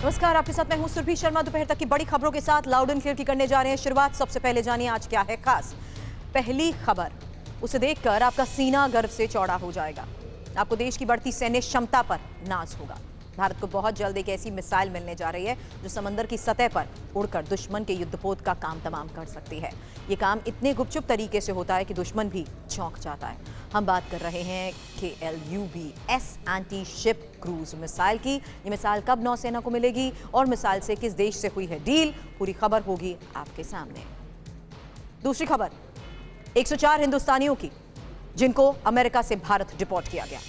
नमस्कार, आपके साथ मैं हूं सुरभि शर्मा। दोपहर तक की बड़ी खबरों के साथ लाउड एंड क्लियर की करने जा रहे हैं शुरुआत। सबसे पहले जानिए आज क्या है खास। पहली खबर, उसे देखकर आपका सीना गर्व से चौड़ा हो जाएगा। आपको देश की बढ़ती सैन्य क्षमता पर नाज होगा। भारत को बहुत जल्द एक ऐसी मिसाइल मिलने जा रही है जो समंदर की सतह पर उड़कर दुश्मन के युद्धपोत का काम तमाम कर सकती है। ये काम इतने गुपचुप तरीके से होता है कि दुश्मन भी चौंक जाता है। हम बात कर रहे हैं KLUBS anti ship cruise missile की। ये मिसाइल कब नौसेना को मिलेगी और मिसाइल से किस देश से हुई है डील, पूरी खबर होगी आपके सामने। दूसरी खबर, 104 हिंदुस्तानियों की जिनको अमेरिका से भारत डिपोर्ट किया गया।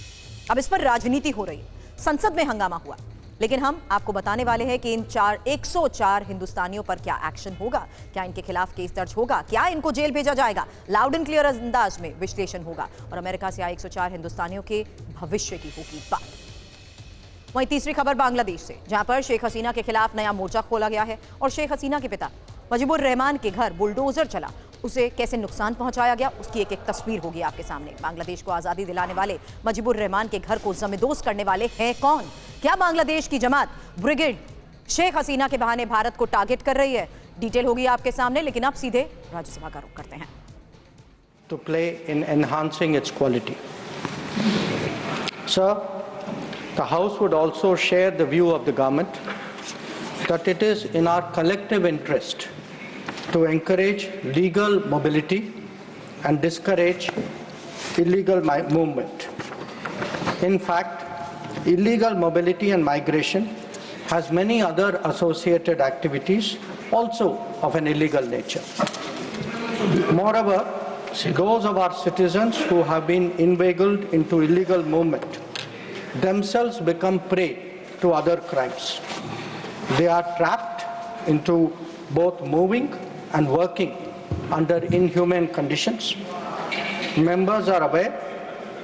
अब इस पर राजनीति हो रही है, संसद में हंगामा हुआ, लेकिन हम आपको बताने वाले हैं कि इन 104 हिंदुस्तानियों पर क्या एक्शन होगा, क्या इनके खिलाफ केस दर्ज होगा, क्या इनको जेल भेजा जाएगा। लाउड एंड क्लियर अंदाज में विश्लेषण होगा और अमेरिका से आए 104 हिंदुस्तानियों के भविष्य की होगी बात। वहीं तीसरी खबर बांग्लादेश से, जहां पर शेख हसीना के खिलाफ नया मोर्चा खोला गया है और शेख हसीना के पिता मुजीबुर रहमान के घर बुलडोजर चला, उसे कैसे नुकसान पहुंचाया गया, उसकी एक एक तस्वीर होगी आपके सामने। बांग्लादेश को आज़ादी दिलाने वाले मुजीबुर रहमान के घर को जमींदोज करने वाले हैं कौन? क्या बांग्लादेश की जमात ब्रिगेड शेख हसीना के बहाने भारत को टारगेट कर रही है? डिटेल होगी आपके सामने, लेकिन अब सीधे राज्यसभा का रुख करते हैं। To play in enhancing its quality. Sir, the House would also share the view of the government that it is in our collective interest to encourage legal mobility and discourage illegal movement. In fact, illegal mobility and migration has many other associated activities also of an illegal nature. Moreover, those of our citizens who have been inveigled into illegal movement themselves become prey to other crimes. They are trapped into both moving and working under inhumane conditions. Members are aware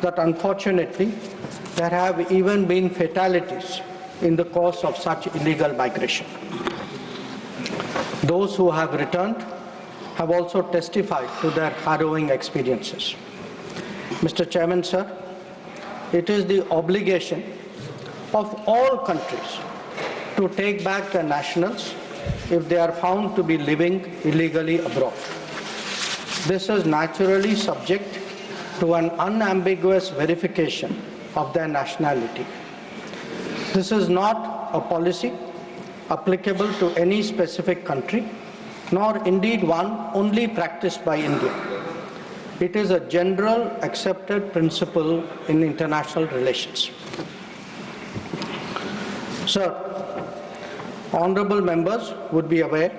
that unfortunately there have even been fatalities in the course of such illegal migration. Those who have returned have also testified to their harrowing experiences. Mr. Chairman, sir, it is the obligation of all countries to take back their nationals if they are found to be living illegally abroad. This is naturally subject to an unambiguous verification of their nationality. This is not a policy applicable to any specific country, nor indeed one only practiced by India. It is a general accepted principle in international relations. Sir, honorable members would be aware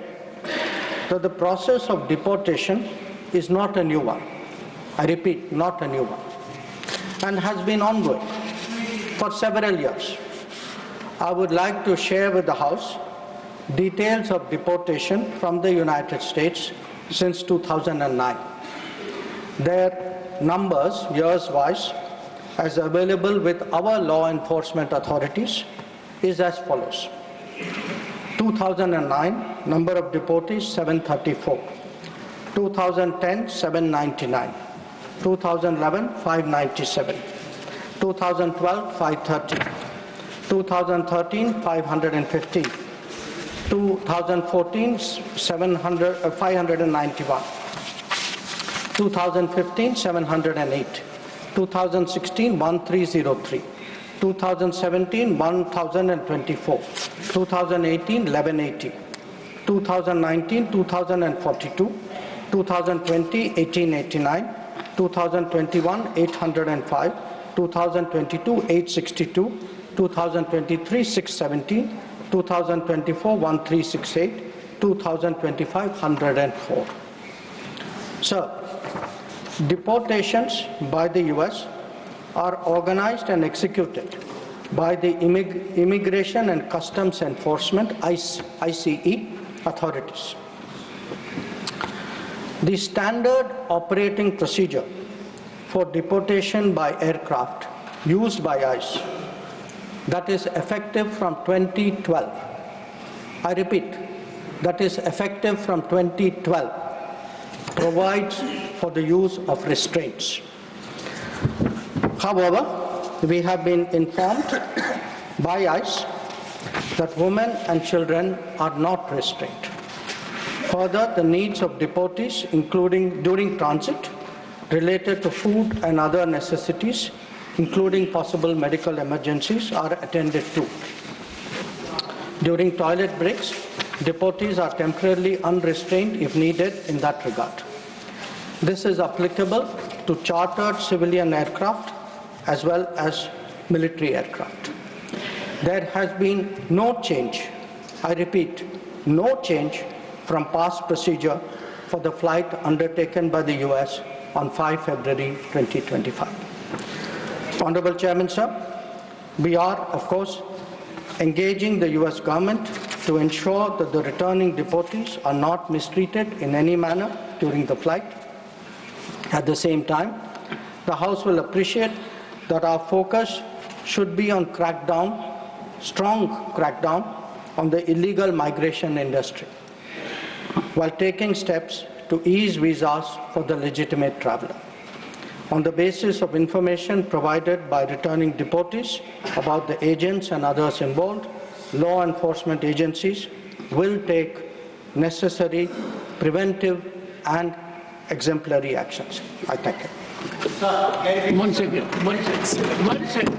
that the process of deportation is not a new one. I repeat, not a new one, and has been ongoing for several years. I would like to share with the House details of deportation from the United States since 2009. Their numbers, years-wise, as available with our law enforcement authorities, is as follows. 2009, number of deportees 734. 2010, 799. 2011, 597. 2012, 530. 2013, 515. 2014, 591. 2015, 708. 2016, 1303. 2017, 1024. 2018, 1180. 2019, 2042. 2020, 1889. 2021, 805. 2022, 862. 2023, 617. 2024, 1368. 2025, 104. Sir, deportations by the US are organized and executed by the Immigration and Customs Enforcement ICE authorities. The standard operating procedure for deportation by aircraft used by ICE, that is effective from 2012. I repeat, that is effective from 2012, provides for the use of restraints. However, we have been informed by ICE that women and children are not restrained. Further, the needs of deportees, including during transit, related to food and other necessities, including possible medical emergencies, are attended to. During toilet breaks, deportees are temporarily unrestrained if needed in that regard. This is applicable to chartered civilian aircraft as well as military aircraft. There has been no change, I repeat, no change from past procedure for the flight undertaken by the US on 5 February 2025. Honorable Chairman, sir, we are, of course, engaging the US government to ensure that the returning deportees are not mistreated in any manner during the flight. At the same time, the House will appreciate that our focus should be on strong crackdown on the illegal migration industry, while taking steps to ease visas for the legitimate traveler. On the basis of information provided by returning deportees about the agents and others involved, law enforcement agencies will take necessary preventive and exemplary actions. I thank you. One second.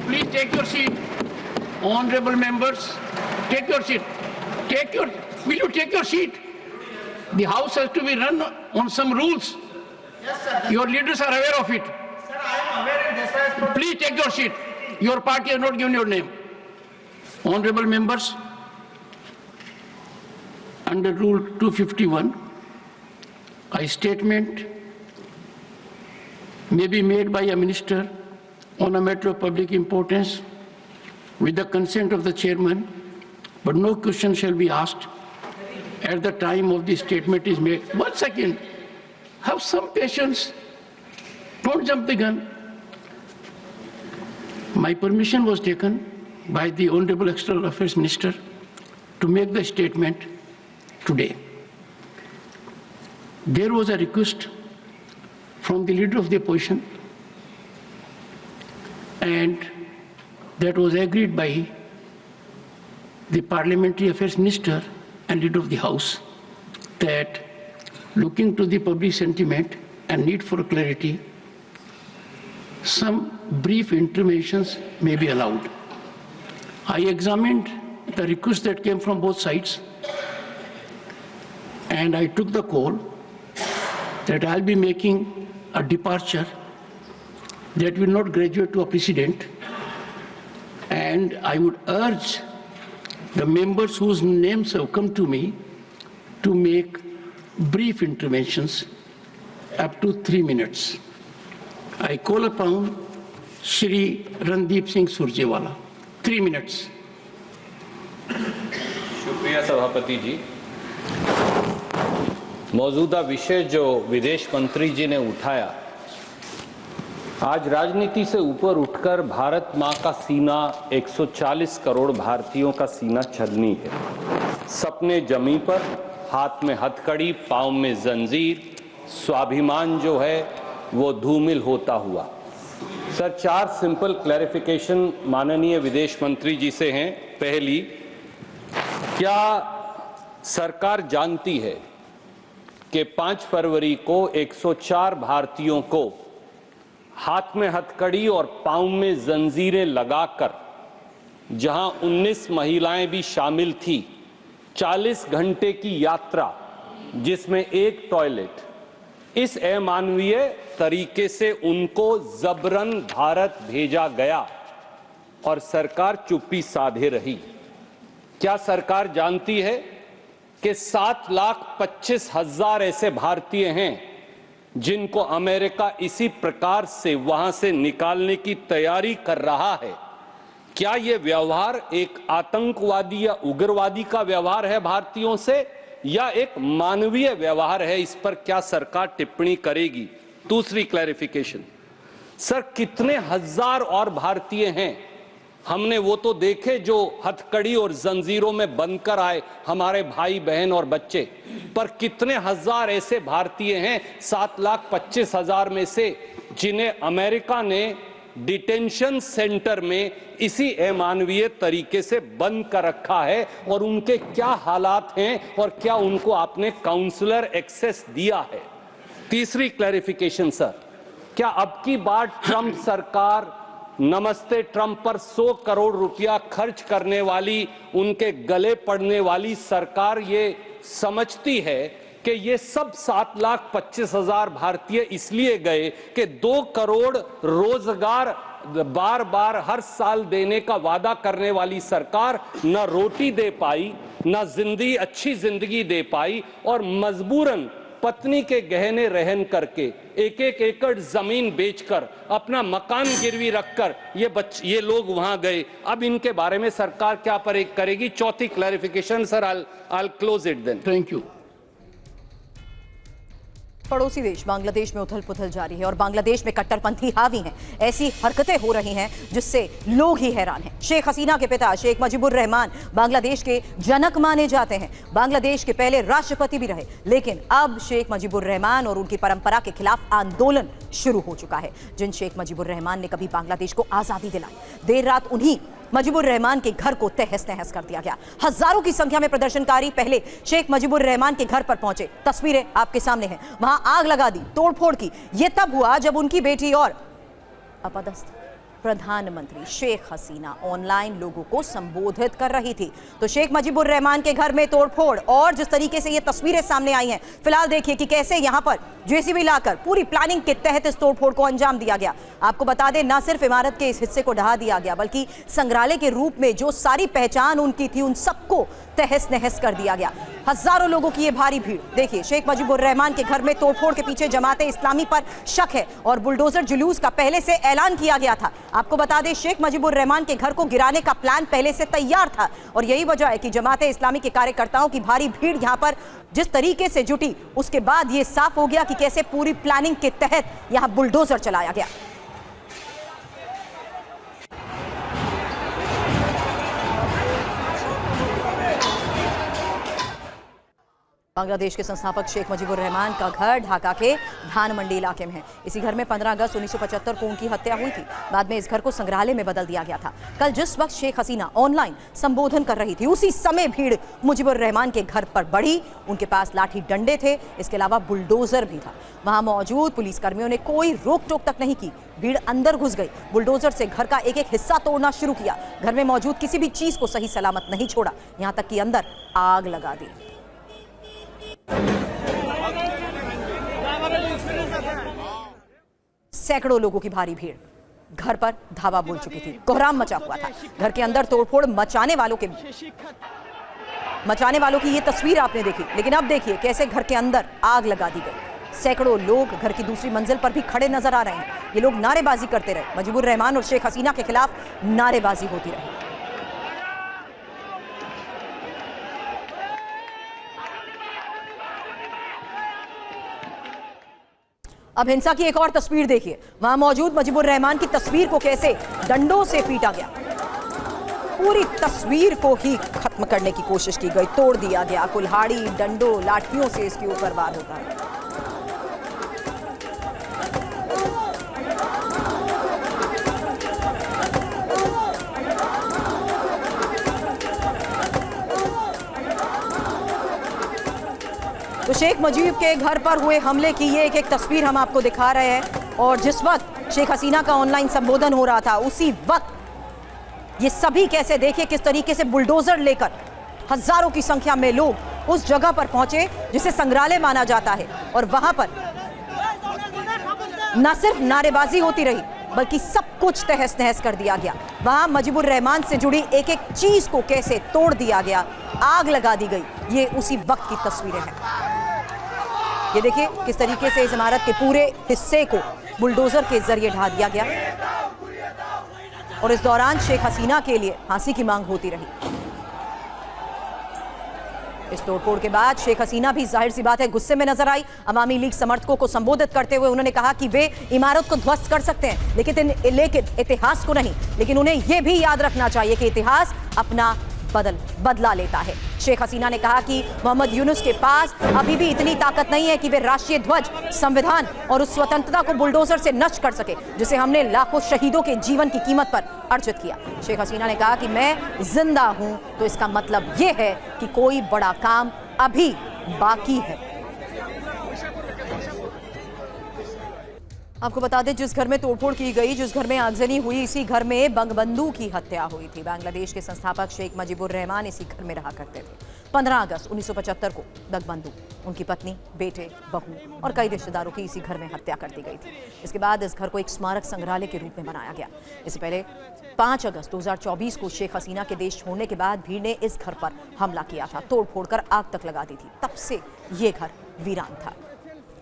Please take your seat. Honorable members, take your seat. Will you take your seat? The House has to be run on some rules. Yes, sir. Your leaders are aware of it. Sir, I am aware and that's why I spoke. Please take your seat. Your party has not given your name. Honorable members, under Rule 251, a statement may be made by a minister on a matter of public importance with the consent of the chairman, but no question shall be asked at the time of the statement is made. 1 second. Have some patience. Don't jump the gun. My permission was taken by the Honorable External Affairs Minister to make the statement today. There was a request from the leader of the opposition, and that was agreed by the Parliamentary Affairs Minister and leader of the House, that looking to the public sentiment and need for clarity, some brief interventions may be allowed. I examined the request that came from both sides, and I took the call that I'll be making a departure that will not graduate to a precedent, and I would urge the members whose names have come to me to make brief interventions up to 3 minutes. I call upon Shri Randeep Singh Surjewala. 3 minutes. शुक्रिया सभापति जी। मौजूदा विषय जो विदेश मंत्री जी ने उठाया, आज राजनीति से ऊपर उठकर भारत माँ का सीना 140 करोड़ भारतीयों का सीना छलनी है। सपने जमी पर, हाथ में हथकड़ी, पांव में जंजीर, स्वाभिमान जो है वो धूमिल होता हुआ। सर, 4 सिंपल क्लैरिफिकेशन माननीय विदेश मंत्री जी से हैं। पहली, क्या सरकार जानती है कि 5 फरवरी को 104 भारतीयों को हाथ में हथकड़ी और पांव में जंजीरें लगाकर, जहां 19 महिलाएं भी शामिल थी, 40 घंटे की यात्रा जिसमें एक टॉयलेट, इस अमानवीय तरीके से उनको जबरन भारत भेजा गया और सरकार चुप्पी साधे रही? क्या सरकार जानती है कि 7,25,000 ऐसे भारतीय हैं जिनको अमेरिका इसी प्रकार से वहां से निकालने की तैयारी कर रहा है? क्या यह व्यवहार एक आतंकवादी या उग्रवादी का व्यवहार है भारतीयों से, या एक मानवीय व्यवहार है? इस पर क्या सरकार टिप्पणी करेगी? दूसरी क्लैरिफिकेशन, सर, कितने हजार और भारतीय हैं? हमने वो तो देखे जो हथकड़ी और जंजीरों में बंधकर आए, हमारे भाई बहन और बच्चे, पर कितने हजार ऐसे भारतीय हैं 7,25,000 में से जिन्हें अमेरिका ने डिटेंशन सेंटर में इसी अमानवीय तरीके से बंद कर रखा है और उनके क्या हालात हैं और क्या उनको आपने काउंसलर एक्सेस दिया है। तीसरी क्लैरिफिकेशन सर, क्या अब की बार ट्रंप सरकार नमस्ते ट्रंप पर 100 करोड़ रुपया खर्च करने वाली, उनके गले पड़ने वाली सरकार ये समझती है कि ये सब 7,25,000 भारतीय इसलिए गए कि 2 करोड़ रोजगार बार बार हर साल देने का वादा करने वाली सरकार न रोटी दे पाई, न अच्छी जिंदगी दे पाई और मजबूरन पत्नी के गहने रहन करके एक एकड़ जमीन बेचकर अपना मकान गिरवी रखकर ये लोग वहां गए। अब इनके बारे में सरकार क्या करेगी? चौथी clarification sir, I'll close it then. Thank you. पड़ोसी देश बांग्लादेश में उथल पुथल जारी है और बांग्लादेश में कट्टरपंथी हावी हैं। ऐसी हरकतें हो रही हैं जिससे लोग ही हैरान हैं। शेख हसीना के पिता शेख मुजीबुर रहमान बांग्लादेश के जनक माने जाते हैं, बांग्लादेश के पहले राष्ट्रपति भी रहे, लेकिन अब शेख मुजीबुर रहमान और उनकी परंपरा के खिलाफ आंदोलन शुरू हो चुका है। जिन शेख मुजीबुर रहमान ने कभी बांग्लादेश को आजादी दिलाई, देर रात उन्हीं मुजीबुर रहमान के घर को तहस नहस कर दिया गया। हजारों की संख्या में प्रदर्शनकारी पहले शेख मुजीबुर रहमान के घर पर पहुंचे, तस्वीरें आपके सामने हैं। वहां आग लगा दी, तोड़फोड़ की। यह तब हुआ जब उनकी बेटी और अपदस्थ प्रधानमंत्री शेख हसीना ऑनलाइन लोगों को संबोधित कर रही थी। तो शेख मुजीबुर रहमान के घर में तोड़फोड़ और जिस तरीके से ये तस्वीरें सामने आई हैं, फिलहाल देखिए कि कैसे यहां पर जेसीबी लाकर पूरी प्लानिंग के तहत इस तोड़फोड़ को अंजाम दिया गया। आपको बता दें, न सिर्फ इमारत के इस हिस्से को ढहा दिया गया, बल्कि संग्रहालय के रूप में जो सारी पहचान उनकी थी उन सबको तहस नहस कर दिया गया। हजारों लोगों की ये भारी भीड़ देखिए। शेख मुजीबुर रहमान के घर में तोड़फोड़ के पीछे जमाते इस्लामी पर शक है और बुलडोजर जुलूस का पहले से ऐलान किया गया था। आपको बता दें, शेख मुजीबुर रहमान के घर को गिराने का प्लान पहले से तैयार था और यही वजह है कि जमाते इस्लामी के कार्यकर्ताओं की भारी भीड़ यहां पर जिस तरीके से जुटी, उसके बाद यह साफ हो गया कि कैसे पूरी प्लानिंग के तहत यहां बुलडोजर चलाया गया। बांग्लादेश के संस्थापक शेख मुजीबुर रहमान का घर ढाका के धान मंडी इलाके में है। इसी घर में 15 अगस्त 1975 को उनकी हत्या हुई थी। बाद में इस घर को संग्रहालय में बदल दिया गया था। कल जिस वक्त शेख हसीना ऑनलाइन संबोधन कर रही थी, उसी समय भीड़ मुजीबुर रहमान के घर पर बढ़ी। उनके पास लाठी डंडे थे, इसके अलावा बुलडोजर भी था। वहां मौजूद पुलिसकर्मियों ने कोई रोक टोक तक नहीं की। भीड़ अंदर घुस गई, बुलडोजर से घर का एक एक हिस्सा तोड़ना शुरू किया। घर में मौजूद किसी भी चीज को सही सलामत नहीं छोड़ा, यहां तक कि अंदर आग लगा दी। सैकड़ों लोगों की भारी भीड़ घर पर धावा बोल चुकी थी। कोहराम मचा हुआ था। घर के अंदर तोड़फोड़ मचाने वालों की ये तस्वीर आपने देखी, लेकिन अब देखिए कैसे घर के अंदर आग लगा दी गई। सैकड़ों लोग घर की दूसरी मंजिल पर भी खड़े नजर आ रहे हैं। ये लोग नारेबाजी करते रहे। मुजीबुर रहमान और शेख हसीना के खिलाफ नारेबाजी होती रही। अब हिंसा की एक और तस्वीर देखिए। वहां मौजूद मुजीबुर रहमान की तस्वीर को कैसे डंडों से पीटा गया। पूरी तस्वीर को ही खत्म करने की कोशिश की गई, तोड़ दिया गया। कुल्हाड़ी, डंडों, लाठियों से इसके ऊपर वार होता है। तो शेख मुजीब के घर पर हुए हमले की ये एक तस्वीर हम आपको दिखा रहे हैं और जिस वक्त शेख हसीना का ऑनलाइन संबोधन हो रहा था, उसी वक्त ये सभी कैसे देखिए किस तरीके से बुलडोजर लेकर हजारों की संख्या में लोग उस जगह पर पहुंचे जिसे संग्रहालय माना जाता है और वहां पर न सिर्फ नारेबाजी होती रही बल्कि सब कुछ तहस नहस कर दिया गया। वहां मुजीबुर रहमान से जुड़ी एक एक चीज को कैसे तोड़ दिया गया, आग लगा दी गई। ये उसी वक्त की तस्वीरें हैं। ये देखिए किस तरीके से इस इमारत के पूरे हिस्से को बुलडोजर के जरिए ढा दिया गया और इस दौरान शेख हसीना के लिए फांसी की मांग होती रही। इस तोड़फोड़ के बाद शेख हसीना भी जाहिर सी बात है गुस्से में नजर आई। अवामी लीग समर्थकों को संबोधित करते हुए उन्होंने कहा कि वे इमारत को ध्वस्त कर सकते हैं लेकिन इतिहास को नहीं। लेकिन उन्हें यह भी याद रखना चाहिए कि इतिहास अपना बदला लेता है। शेख हसीना ने कहा कि मोहम्मद यूनुस के पास अभी भी इतनी ताकत नहीं है कि वे राष्ट्रीय ध्वज, संविधान और उस स्वतंत्रता को बुलडोजर से नष्ट कर सके जिसे हमने लाखों शहीदों के जीवन की कीमत पर अर्जित किया। शेख हसीना ने कहा कि मैं जिंदा हूं तो इसका मतलब यह है कि कोई बड़ा काम अभी बाकी है। आपको बता दें, जिस घर में तोड़फोड़ की गई, जिस घर में आगजनी हुई, इसी घर में बंगबंधु की हत्या हुई थी। बांग्लादेश के संस्थापक शेख मुजीबुर रहमान इसी घर में रहा करते थे। 15 अगस्त 1975 को बंगबंधु, उनकी पत्नी, बेटे, बहू और कई रिश्तेदारों की इसी घर में हत्या कर दी गई थी। इसके बाद इस घर को एक स्मारक संग्रहालय के रूप में बनाया गया। इससे पहले 5 अगस्त 2024 को शेख हसीना के देश छोड़ने के बाद भीड़ ने इस घर पर हमला किया था, तोड़फोड़ कर आग तक लगा दी थी। तब से ये घर वीरान था।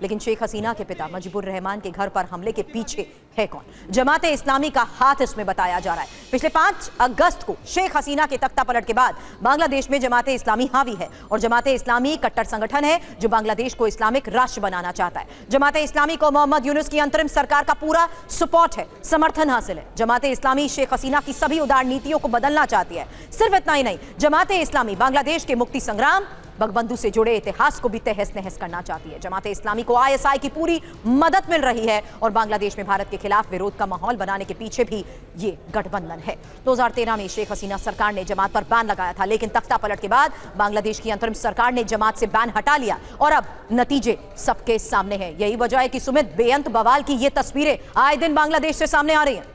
लेकिन शेख हसीना के पिता मुजीबुर रहमान के घर पर हमले के पीछे है कौन? जमाते इस्लामी का हाथ इसमें बताया जा रहा है। पिछले 5 अगस्त को शेख हसीना के तख्ता पलट के बाद बांग्लादेश में जमाते इस्लामी हावी है और जमाते इस्लामी कट्टर संगठन है जो बांग्लादेश को इस्लामिक राष्ट्र बनाना चाहता है। जमाते इस्लामी को मोहम्मद यूनुस की अंतरिम सरकार का पूरा सपोर्ट है, समर्थन हासिल है। जमाते इस्लामी शेख हसीना की सभी उदार नीतियों को बदलना चाहती है। सिर्फ इतना ही नहीं, जमाते इस्लामी बांग्लादेश के मुक्ति संग्राम, बंगबंधु से जुड़े इतिहास को भी तहस नहस करना चाहती है। जमाते इस्लामी को ISI की पूरी मदद मिल रही है और बांग्लादेश में भारत के खिलाफ विरोध का माहौल बनाने के पीछे भी ये गठबंधन है। 2013 में शेख हसीना सरकार ने जमात पर बैन लगाया था, लेकिन तख्ता पलट के बाद बांग्लादेश की अंतरिम सरकार ने जमात से बैन हटा लिया और अब नतीजे सबके सामने हैं। यही वजह है कि सुमित, बेअंत बवाल की ये तस्वीरें आए दिन बांग्लादेश से सामने आ रही हैं।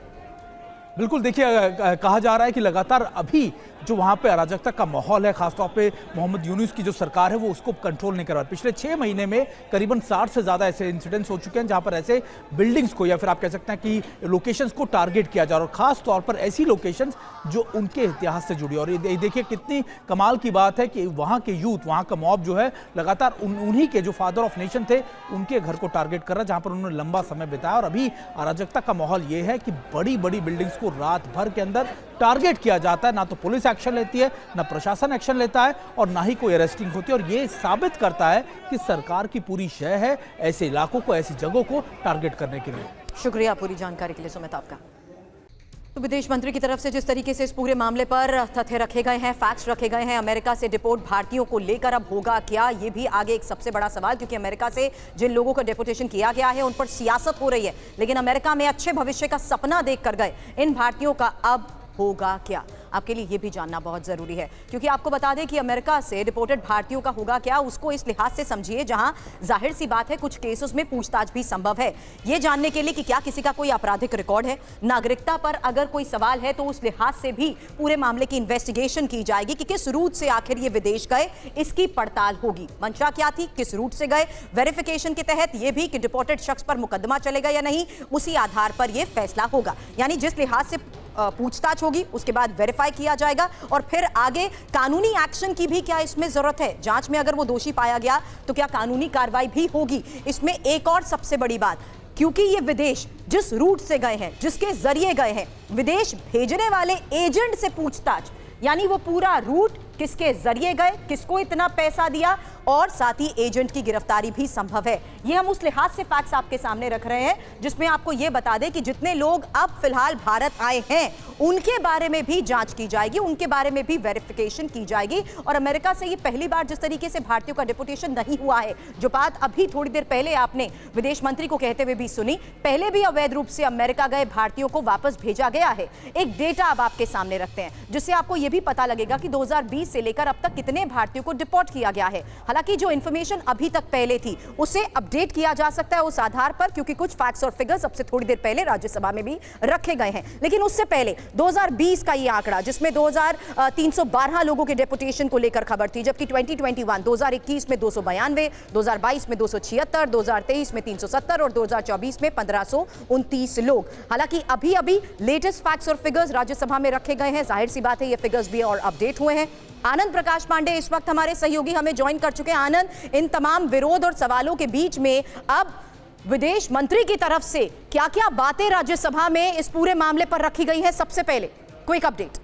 बिल्कुल, देखिए, कहा जा रहा है कि लगातार अभी जो वहाँ पे अराजकता का माहौल है, खासतौर पे मोहम्मद यूनुस की जो सरकार है वो उसको कंट्रोल नहीं कर रहा। पिछले 6 महीने में करीबन 60 से ज़्यादा ऐसे इंसिडेंट्स हो चुके हैं जहाँ पर ऐसे बिल्डिंग्स को या फिर आप कह सकते हैं कि लोकेशंस को टारगेट किया जा रहा है, और खास तौर पर ऐसी लोकेशंस जो उनके इतिहास से जुड़ी। और ये देखिए कितनी कमाल की बात है कि वहाँ के यूथ, वहाँ का मॉब जो है लगातार उन्हीं के जो फादर ऑफ नेशन थे उनके घर को टारगेट कर रहा है, जहाँ पर उन्होंने लंबा समय बिताया। और अभी अराजकता का माहौल ये है कि बड़ी बड़ी बिल्डिंग्स को रात भर के अंदर टारगेट किया जाता है। ना तो पुलिस एक्शन लेती है, ना प्रशासन एक्शन लेता है और ना ही कोई अरेस्टिंग होती है। और ये साबित करता है कि सरकार की पूरी शय है ऐसे इलाकों को, ऐसी जगहों को टारगेट करने के लिए। शुक्रिया पूरी जानकारी के लिए सुमित आपका। तो विदेश मंत्री की तरफ से जिस तरीके से इस पूरे मामले पर तथ्य रखे गए हैं, फैक्ट्स रखे गए हैं, अमेरिका से डिपोर्ट भारतीयों को लेकर अब होगा क्या, ये भी आगे एक सबसे बड़ा सवाल, क्योंकि अमेरिका से जिन लोगों का डिपोर्टेशन किया गया है उन पर सियासत हो रही है। लेकिन अमेरिका में अच्छे भविष्य का सपना देख कर गए इन भारतीयों का अब होगा क्या, आपके लिए ये भी जानना बहुत जरूरी है। क्योंकि आपको बता दें कि अमेरिका से डिपोर्टेड भारतीयों का होगा क्या, उसको इस लिहाज से समझिए जहां जाहिर सी बात है कुछ केसेस में पूछताछ भी संभव है, ये जानने के लिए कि क्या किसी का कोई आपराधिक रिकॉर्ड है, नागरिकता पर अगर कोई सवाल है तो उस लिहाज से भी पूरे मामले की इन्वेस्टिगेशन की जाएगी कि किस रूट से आखिर ये विदेश गए, इसकी पड़ताल होगी। मंशा क्या थी, किस रूट से गए, वेरिफिकेशन के तहत ये भी कि डिपोर्टेड शख्स पर मुकदमा चलेगा या नहीं, उसी आधार पर यह फैसला होगा। यानी जिस लिहाज से पूछताछ होगी उसके बाद वेरीफाई किया जाएगा और फिर आगे कानूनी एक्शन की भी क्या इसमें जरूरत है। जांच में अगर वो दोषी पाया गया तो क्या कानूनी कार्रवाई भी होगी। इसमें एक और सबसे बड़ी बात, क्योंकि ये विदेश जिस रूट से गए हैं, जिसके जरिए गए हैं, विदेश भेजने वाले एजेंट से पूछताछ, यानी वो पूरा रूट, किसके जरिए गए, किसको इतना पैसा दिया, और साथ ही एजेंट की गिरफ्तारी भी संभव है। ये हम उस लिहाज से फैक्ट्स आपके सामने रख रहे हैं जिसमें आपको ये बता दें कि जितने लोग अब फिलहाल भारत आए हैं उनके बारे में भी जांच की जाएगी, उनके बारे में भी वेरिफिकेशन की जाएगी। और अमेरिका से ये पहली बार जिस तरीके से भारतीयों का डिपोर्टेशन नहीं हुआ है, जो बात अभी थोड़ी देर पहले आपने विदेश मंत्री को कहते हुए भी सुनी, पहले भी अवैध रूप से अमेरिका गए भारतीयों को वापस भेजा गया है। एक डेटा अब आपके सामने रखते हैं जिससे आपको यह भी पता लगेगा कि 2020 से लेकर अब तक कितने भारतीयों को डिपोर्ट किया गया है। हालांकि जो इंफॉर्मेशन अभी तक पहले थी उसे अपडेट किया जा सकता है उस आधार पर, क्योंकि कुछ फैक्ट्स और फिगर्स अब से थोड़ी देर पहले राज्यसभा में भी रखे गए हैं। लेकिन उससे पहले 2020 का ये आंकड़ा, जिसमें 2312 लोगों के डिपोर्टेशन को लेकर खबर थी, जबकि 2021 में 292, 2022 में 276, 2023 में 370 और 2024 में 1529 लोग। हालांकि अभी अभी लेटेस्ट फैक्ट्स और फिगर्स राज्यसभा में रखे गए हैं, जाहिर सी बात है ये फिगर्स भी और अपडेट हुए हैं। आनंद प्रकाश पांडे इस वक्त हमारे सहयोगी हमें ज्वाइन कर चुके हैं। आनंद, इन तमाम विरोध और सवालों के बीच में अब विदेश मंत्री की तरफ से क्या क्या बातें राज्यसभा में इस पूरे मामले पर रखी गई हैं, सबसे पहले क्विक अपडेट।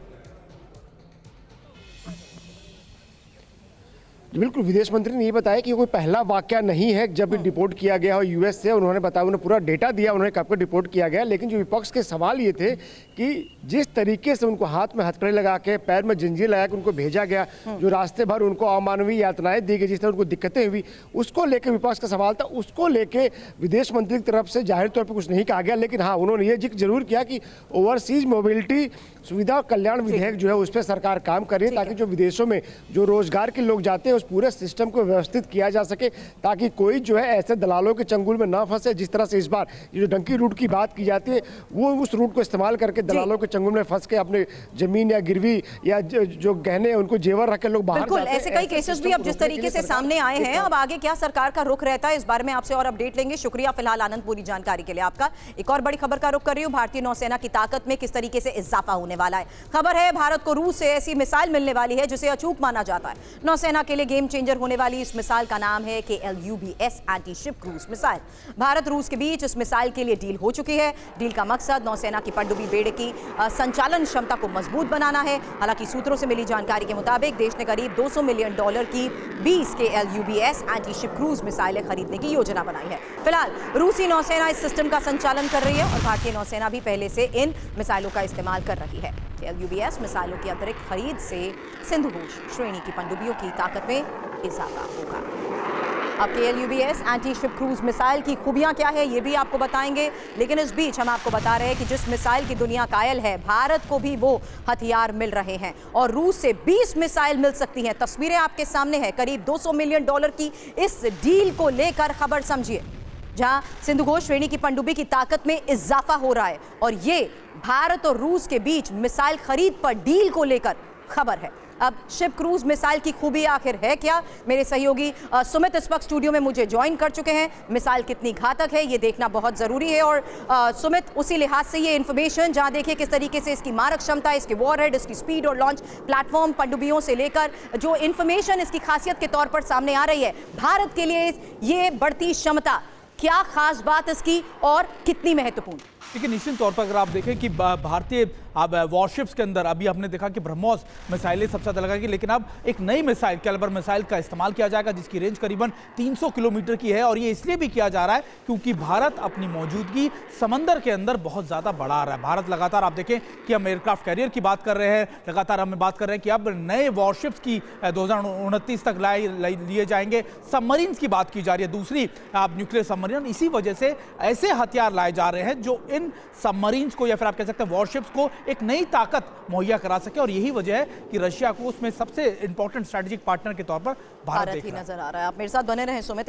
बिल्कुल, विदेश मंत्री ने ये बताया कि कोई पहला वाकया नहीं है जब डिपोर्ट किया गया हो यूएस से। उन्होंने बताया, उन्होंने पूरा डेटा दिया, उन्होंने कब को डिपोर्ट किया गया। लेकिन जो विपक्ष के सवाल ये थे कि जिस तरीके से उनको हाथ में हथकड़ी लगा के, पैर में जंजीर लगा के उनको भेजा गया, जो रास्ते भर उनको अमानवीय यातनाएं दी गई, जिस तरह उनको दिक्कतें हुई, उसको लेकर विपक्ष का सवाल था। उसको लेकर विदेश मंत्री की तरफ से जाहिर तौर पर कुछ नहीं कहा गया। लेकिन हाँ, उन्होंने ये जिक्र जरूर किया कि ओवरसीज मोबिलिटी सुविधा और कल्याण विधेयक जो है उस पर सरकार काम कर रही है, ताकि जो विदेशों में जो रोजगार के लोग जाते हैं उस पूरे सिस्टम को व्यवस्थित किया जा सके, ताकि कोई जो है ऐसे दलालों के चंगुल में ना फंसे। जिस तरह से इस बार ये जो डंकी रूट की बात की जाती है, वो उस रूट को इस्तेमाल करके दलालों के चंगुल में फंस के अपने जमीन या गिरवी या जो गहने उनको जेवर रख के लोग बाहर बिल्कुल जाते हैं। ऐसे कई केसेस भी अब जिस तरीके से सामने आए हैं, अब आगे क्या सरकार का रुख रहता है, इस बारे में आपसे और अपडेट लेंगे। शुक्रिया फिलहाल आनंद, पूरी जानकारी के लिए आपका। एक और बड़ी खबर का रुख कर रही हूं, भारतीय नौसेना की ताकत में किस तरीके से इजाफा होने वाला है। खबर है भारत को रूस से ऐसी मिसाइल मिलने वाली है जिसे अचूक माना जाता है। नौसेना के लिए गेम चेंजर होने वाली इस मिसाइल का नाम है KLUBS anti ship cruise missile. Bharat रूस के बीच इस मिसाइल के लिए डील हो चुकी है। डील का मकसद नौसेना की पनडुब्बी बेड़े की संचालन क्षमता को मजबूत बनाना है। हालांकि सूत्रों से मिली जानकारी के मुताबिक देश ने करीब $200 मिलियन की 20 KLUBS एंटी शिप क्रूज मिसाइलें खरीदने की योजना बनाई है। फिलहाल रूसी नौसेना इस सिस्टम का संचालन कर रही है और भारतीय नौसेना भी पहले से इन मिसाइलों का इस्तेमाल कर रही है। KLUBS मिसाइलों की अतिरिक्त खरीद से सिंधु घोष श्रेणी की पनडुब्बियों की ताकत में इजाफा होगा। अब KLUBS anti ship cruise missile की खूबियां क्या है ये भी आपको बताएंगे, लेकिन इस बीच हम आपको बता रहे हैं कि जिस मिसाइल की दुनिया कायल है, भारत को भी वो हथियार मिल रहे हैं और रूस से 20 मिसाइल मिल सकती हैं। तस्वीरें आपके सामने हैं। करीब $200 मिलियन की इस डील को लेकर खबर समझिए, जहां सिंधु घोष श्रेणी की पनडुब्बी की ताकत में इजाफा हो रहा है और ये भारत और रूस के बीच मिसाइल खरीद पर डील को लेकर खबर है। अब शिप क्रूज मिसाइल की खूबी आखिर है क्या? मेरे सहयोगी सुमित इस वक्त स्टूडियो में मुझे ज्वाइन कर चुके हैं। मिसाइल कितनी घातक है ये देखना बहुत जरूरी है और सुमित, उसी लिहाज से ये इन्फॉर्मेशन जहां देखिए किस तरीके से इसकी मारक क्षमता, इसके वॉरहेड, इसकी स्पीड और लॉन्च प्लेटफॉर्म, पनडुब्बियों से लेकर जो इन्फॉर्मेशन इसकी खासियत के तौर पर सामने आ रही है, भारत के लिए ये बढ़ती क्षमता क्या खास बात इसकी और कितनी महत्वपूर्ण? देखिए, निश्चित तौर पर अगर आप देखें कि भारतीय अब वॉरशिप्स के अंदर अभी हमने देखा कि ब्रह्मोस मिसाइलें सबसे ज़्यादा लगाएगी, लेकिन अब एक नई मिसाइल कैलिबर मिसाइल का इस्तेमाल किया जाएगा जिसकी रेंज करीबन 300 किलोमीटर की है। और ये इसलिए भी किया जा रहा है क्योंकि भारत अपनी मौजूदगी समंदर के अंदर बहुत ज़्यादा बढ़ा रहा है। भारत लगातार, आप देखें कि हम एयरक्राफ्ट कैरियर की बात कर रहे हैं, लगातार हम बात कर रहे हैं कि अब नए वॉरशिप्स की 2029 तक लिए जाएंगे। सबमरीन्स की बात की जा रही है, दूसरी आप न्यूक्लियर सबमरीन। इसी वजह से ऐसे हथियार लाए जा रहे हैं जो इन सबमरीन्स को या फिर आप कह सकते हैं वॉरशिप्स को एक नई ताकत मुहैया करा सके। और यही वजह है कि रशिया को उसमें सबसे इंपॉर्टेंट स्ट्रेटेजिक पार्टनर के तौर पर भारत ही नजर आ रहा है। आप मेरे साथ बने रहें सुमित।